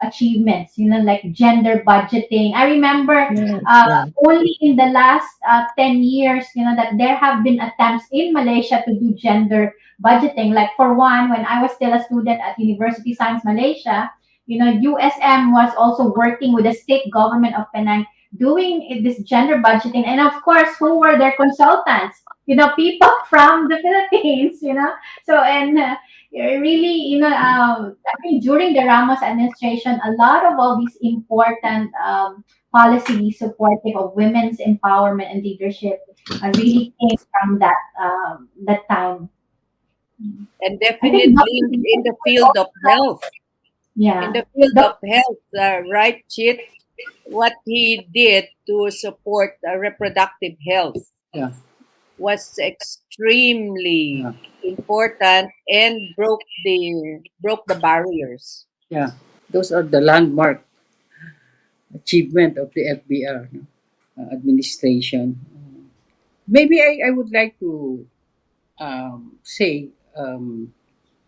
Speaker 5: achievements. Like gender budgeting. I remember
Speaker 7: Yes, yeah.
Speaker 5: only in the last 10 years, that there have been attempts in Malaysia to do gender budgeting. Like for one, when I was still a student at University Science Malaysia, USM was also working with the state government of Penang doing this gender budgeting. And of course, who were their consultants? People from the Philippines, So, and really, I think during the Ramos administration, a lot of all these important policies supportive of women's empowerment and leadership really came from that time.
Speaker 4: And
Speaker 5: I
Speaker 4: definitely
Speaker 5: think
Speaker 4: in the field of health. In
Speaker 5: yeah.
Speaker 4: the field of health, right, Chit? What he did to support reproductive health
Speaker 6: Yeah.
Speaker 4: was extremely
Speaker 6: Yeah.
Speaker 4: important and broke the barriers.
Speaker 6: Yeah. Those are the landmark achievement of the FBR, administration. Maybe I would like to say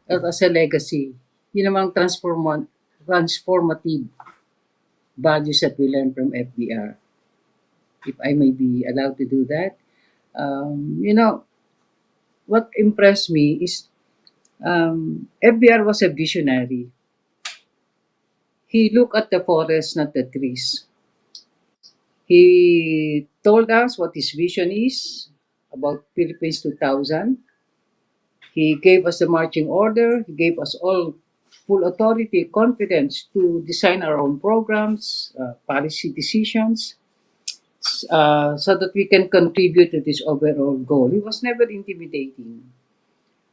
Speaker 6: as a legacy, yun namang transformative values that we learn from FBR. If I may be allowed to do that, what impressed me is FBR was a visionary. He looked at the forest, not the trees. He told us what his vision is about Philippines 2000. He gave us the marching order. He gave us all full authority, confidence to design our own programs, policy decisions, so that we can contribute to this overall goal. He was never intimidating.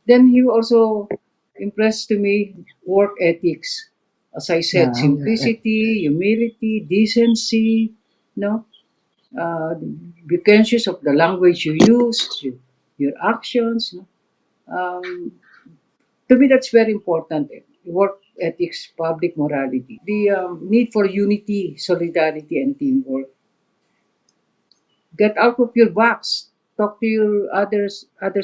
Speaker 6: Then he also impressed to me work ethics. As I said,
Speaker 7: Yeah,
Speaker 6: simplicity, humility, decency, no, be conscious of the language you use, your actions. No? To me, that's very important. Work ethics, public morality, the need for unity, solidarity, and teamwork. Get out of your box. Talk to your other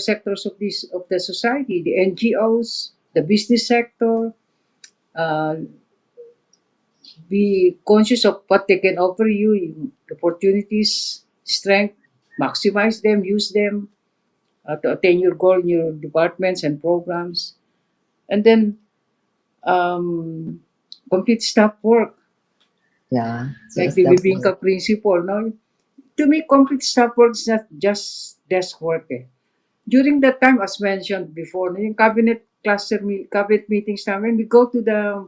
Speaker 6: sectors of the society, the NGOs, the business sector. Uh, be conscious of what they can offer you, opportunities, strength, maximize them, use them to attain your goal in your departments and programs. And then complete staff work,
Speaker 7: yeah. So
Speaker 6: like
Speaker 7: that's
Speaker 6: the
Speaker 7: definitely.
Speaker 6: Bibingka principle. No? To me, complete staff work is not just desk work. During that time, as mentioned before, no, yung cabinet meetings namin, we go to the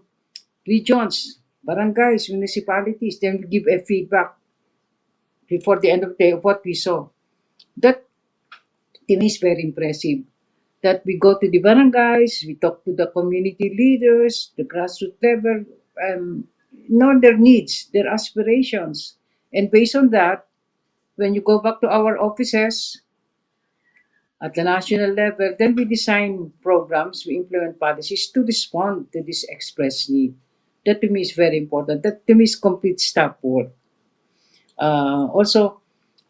Speaker 6: regions, barangays, municipalities, then we give a feedback before the end of the day of what we saw. That to me is very impressive. That we go to the barangays, we talk to the community leaders, the grassroots level, know their needs, their aspirations. And based on that, when you go back to our offices at the national level, then we design programs, we implement policies to respond to this expressed need. That to me is very important. That to me is complete staff work. Also,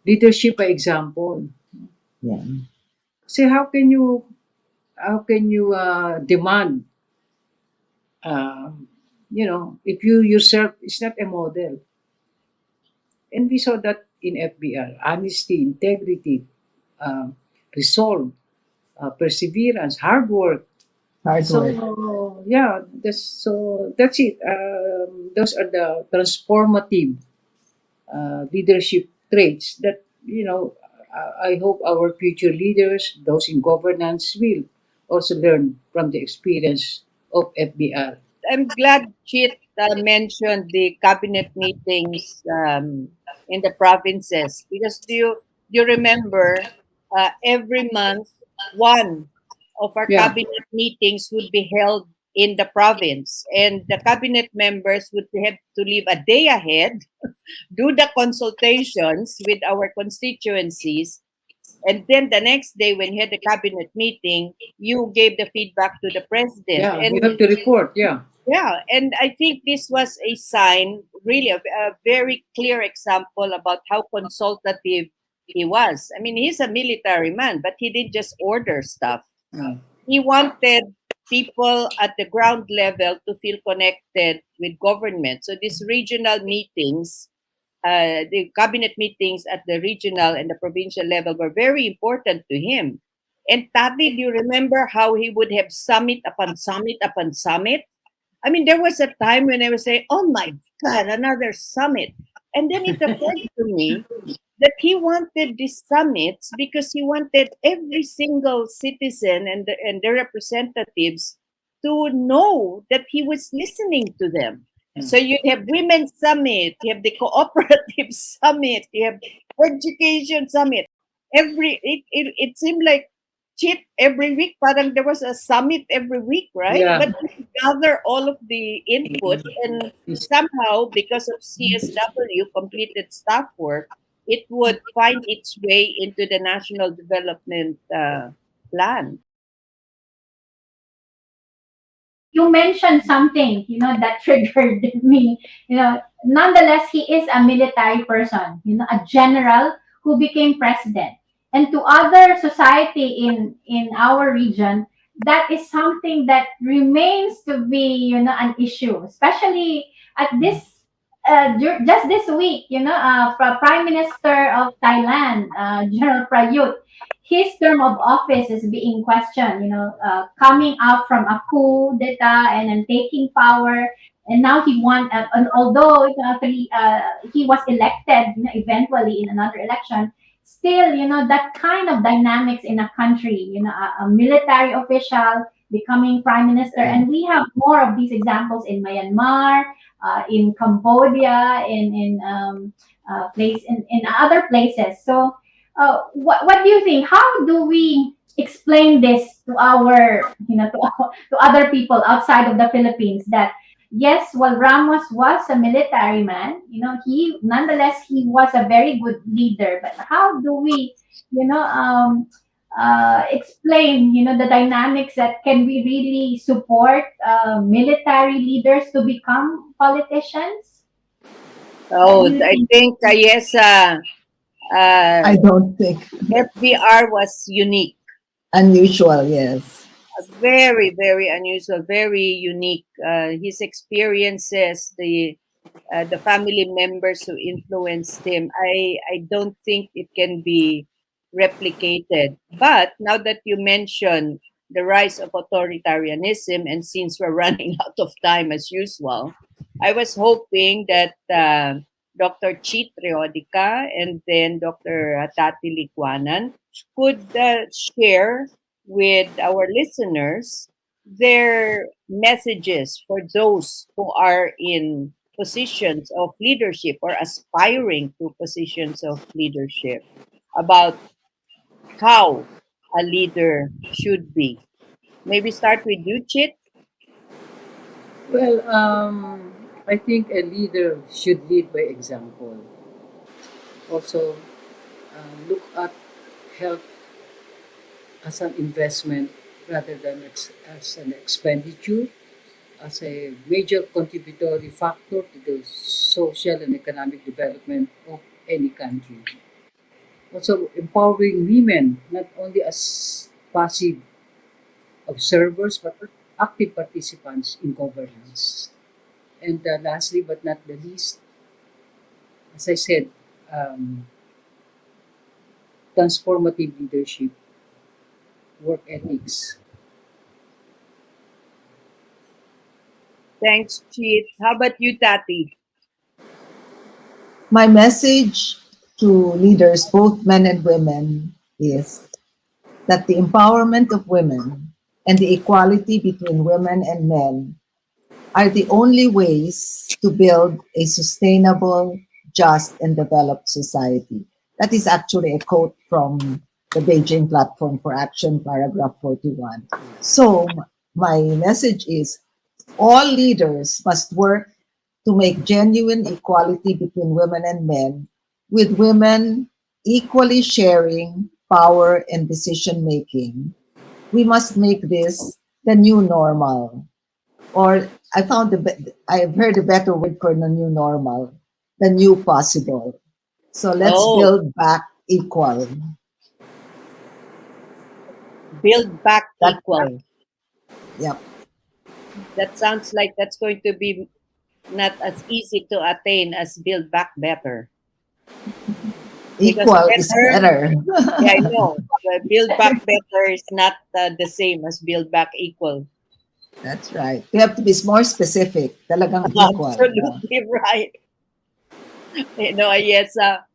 Speaker 6: leadership by example.
Speaker 7: Yeah.
Speaker 6: Say, how can you demand, if you yourself is not a model? And we saw that in FBR: honesty, integrity, uh, resolve, perseverance, hard work.
Speaker 7: Hard
Speaker 6: So
Speaker 7: work.
Speaker 6: yeah, that's it. Those are the transformative leadership traits that I hope our future leaders, those in governance, will also learn from the experience of FBR.
Speaker 4: I'm glad Chit mentioned the cabinet meetings in the provinces, because do you remember, every month one of our
Speaker 6: Yeah,
Speaker 4: cabinet meetings would be held in the province, and the cabinet members would have to leave a day ahead, do the consultations with our constituencies, and then the next day when you had the cabinet meeting, you gave the feedback to the president.
Speaker 6: yeah, you have
Speaker 4: And
Speaker 6: to report. Yeah,
Speaker 4: yeah, and I think this was a sign, really, a very clear example about how consultative he was. I mean, he's a military man, but he didn't just order stuff.
Speaker 6: yeah.
Speaker 4: He wanted people at the ground level to feel connected with government. So these regional meetings, the cabinet meetings at the regional and the provincial level were very important to him. And Tati, do you remember how he would have summit upon summit upon summit? I mean, there was a time when I was saying, "Oh my God, another summit," and then it occurred to me that he wanted these summits because he wanted every single citizen and the representatives to know that he was listening to them. So you have women's summit, you have the cooperative summit, you have education summit. It seemed like cheat every week. Parang there was a summit every week, right?
Speaker 6: Yeah.
Speaker 4: But you gather all of the input, and somehow, because of CSW completed staff work, it would find its way into the national development plan.
Speaker 5: You mentioned something, that triggered me. Nonetheless, he is a military person, a general who became president. And to other society in our region, that is something that remains to be, an issue, especially at this just this week, Prime Minister of Thailand, General Prayut, his term of office is being questioned, coming out from a coup d'etat and then taking power. And now he won, and although he was elected, eventually in another election, still, that kind of dynamics in a country, a military official becoming prime minister. And we have more of these examples in Myanmar, in Cambodia, in other places. So, what do you think? How do we explain this to our, to other people outside of the Philippines, that yes, while Ramos was a military man, he nonetheless he was a very good leader. But how do we, explain, the dynamics that can we really support military leaders to become politicians? What
Speaker 4: Oh,
Speaker 5: do you
Speaker 4: I
Speaker 5: think?
Speaker 4: think Ayesah,
Speaker 7: I don't think
Speaker 4: FBR was unique.
Speaker 7: unusual, yes.
Speaker 4: Very, very unusual, very unique. His experiences, the family members who influenced him, I don't think it can be replicated. But now that you mention the rise of authoritarianism, and since we're running out of time as usual, I was hoping that Dr. Cheet Reodica and then Dr. Tati Licuanan could share with our listeners their messages for those who are in positions of leadership or aspiring to positions of leadership, about how a leader should be. Maybe start with you, Chit.
Speaker 6: Well, I think a leader should lead by example. Also, look at health as an investment rather than as an expenditure, as a major contributory factor to the social and economic development of any country. Also, empowering women not only as passive observers but active participants in governance. And lastly, but not the least, as I said, um, transformative leadership, work ethics.
Speaker 4: Thanks, Chit. How about you, Tati?
Speaker 7: My message to leaders, both men and women, is that the empowerment of women and the equality between women and men are the only ways to build a sustainable, just, and developed society. That is actually a quote from the Beijing Platform for Action, paragraph 41. So, my message is all leaders must work to make genuine equality between women and men, with women equally sharing power and decision making. We must make this the new normal. Or I've heard a better word for the new normal, the new possible. So let's
Speaker 4: Oh,
Speaker 7: build back equal.
Speaker 4: build back
Speaker 7: That,
Speaker 4: equal.
Speaker 7: yep.
Speaker 4: That sounds like that's going to be not as easy to attain as build back better. Because
Speaker 7: Equal is better.
Speaker 4: yeah, I know. But build back better is not the same as build back equal.
Speaker 7: That's right. We have to be more specific. Talagang equal.
Speaker 4: Absolutely right. Ayesah,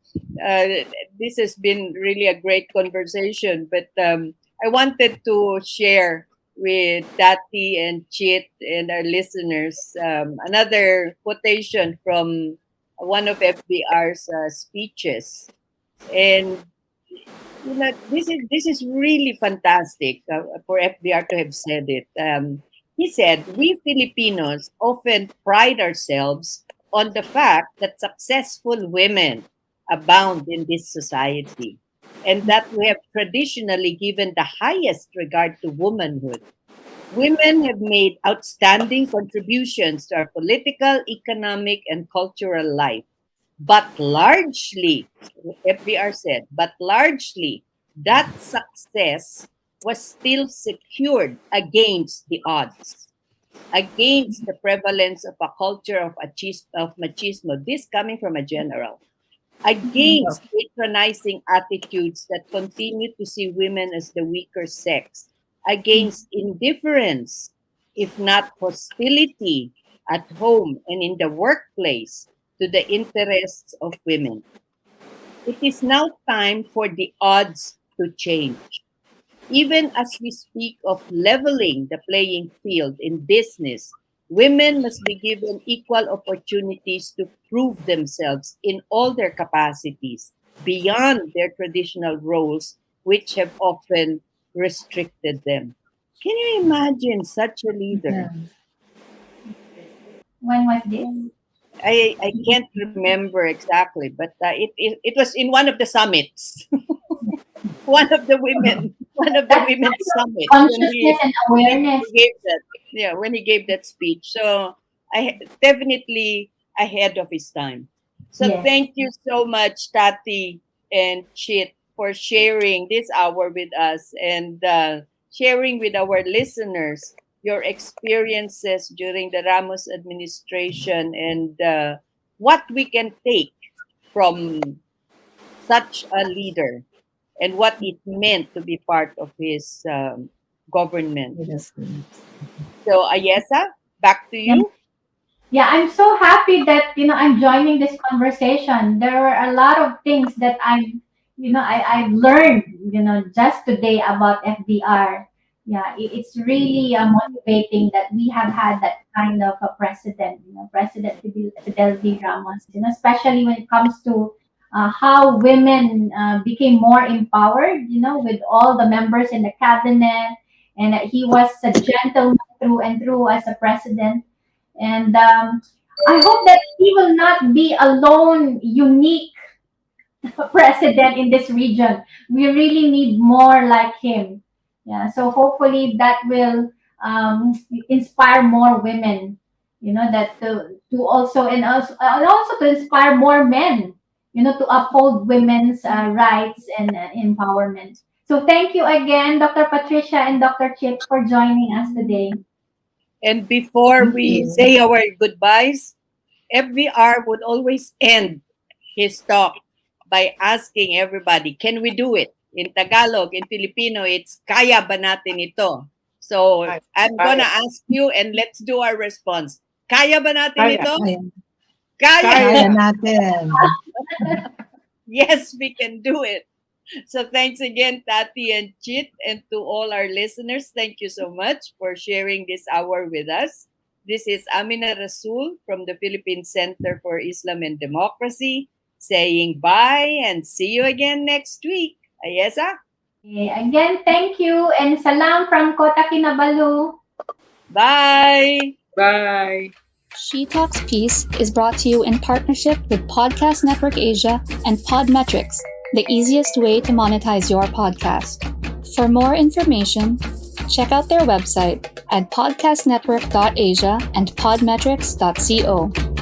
Speaker 4: this has been really a great conversation, but I wanted to share with Tati and Chit and our listeners another quotation from one of FBR's speeches. And this is really fantastic for FBR to have said it. He said, "We Filipinos often pride ourselves on the fact that successful women abound in this society, and that we have traditionally given the highest regard to womanhood. Women have made outstanding contributions to our political, economic, and cultural life. But largely, FBR said, but largely, that success was still secured against the odds, against the prevalence of a culture of machismo, this coming from a general, against patronizing attitudes that continue to see women as the weaker sex, against indifference, if not hostility, at home and in the workplace to the interests of women. It is now time for the odds to change. Even as we speak of leveling the playing field in business, women must be given equal opportunities to prove themselves in all their capacities beyond their traditional roles, which have often restricted them." Can you imagine such a leader?
Speaker 5: When was this?
Speaker 4: I can't remember exactly, but it was in one of the summits. One of the women's summit
Speaker 5: Consciousness and awareness.
Speaker 4: gave that when he gave that speech. So definitely ahead of his time. So
Speaker 5: Yes.
Speaker 4: thank you so much, Tati and Chit, for sharing this hour with us and sharing with our listeners your experiences during the Ramos administration and what we can take from such a leader and what it meant to be part of his government. So, Ayesah, back to you.
Speaker 5: Yeah, I'm so happy that I'm joining this conversation. There were a lot of things that I've learned just today about FDR. Yeah, it's really motivating that we have had that kind of a president, President Fidel V. Ramos. Especially when it comes to how women became more empowered. With all the members in the cabinet, and he was a gentleman through and through as a president. And I hope that he will not be a lone, unique president in this region. We really need more like him. Yeah, so hopefully that will inspire more women. That to also and also to inspire more men. To uphold women's rights and empowerment. So thank you again, Dr. Patricia and Dr. Chip, for joining us today.
Speaker 4: And before we say our goodbyes, FBR would always end his talk by asking everybody, can we do it? In Tagalog, in Filipino, it's kaya ba natin ito? So I'm gonna ask you and let's do our response. Kaya ba natin ito?
Speaker 7: Kaya natin.
Speaker 4: Yes, we can do it. So thanks again, Tati and Chit, and to all our listeners, thank you so much for sharing this hour with us. This is Amina Rasul from the Philippine Center for Islam and Democracy saying bye and see you again next week. Ayesah?
Speaker 5: Again, thank you and salam from Kota Kinabalu.
Speaker 4: Bye!
Speaker 6: Bye.
Speaker 3: She Talks Peace is brought to you in partnership with Podcast Network Asia and Podmetrics, the easiest way to monetize your podcast. For more information, check out their website at podcastnetwork.asia and podmetrics.co.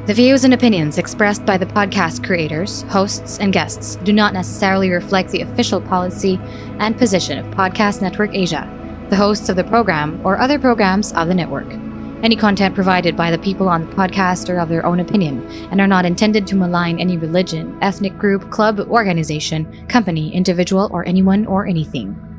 Speaker 8: The views and opinions expressed by the podcast creators, hosts, and guests do not necessarily reflect the official policy and position of Podcast Network Asia, the hosts of the program, or other programs of the network. Any content provided by the people on the podcast are of their own opinion and are not intended to malign any religion, ethnic group, club, organization, company, individual, or anyone or anything.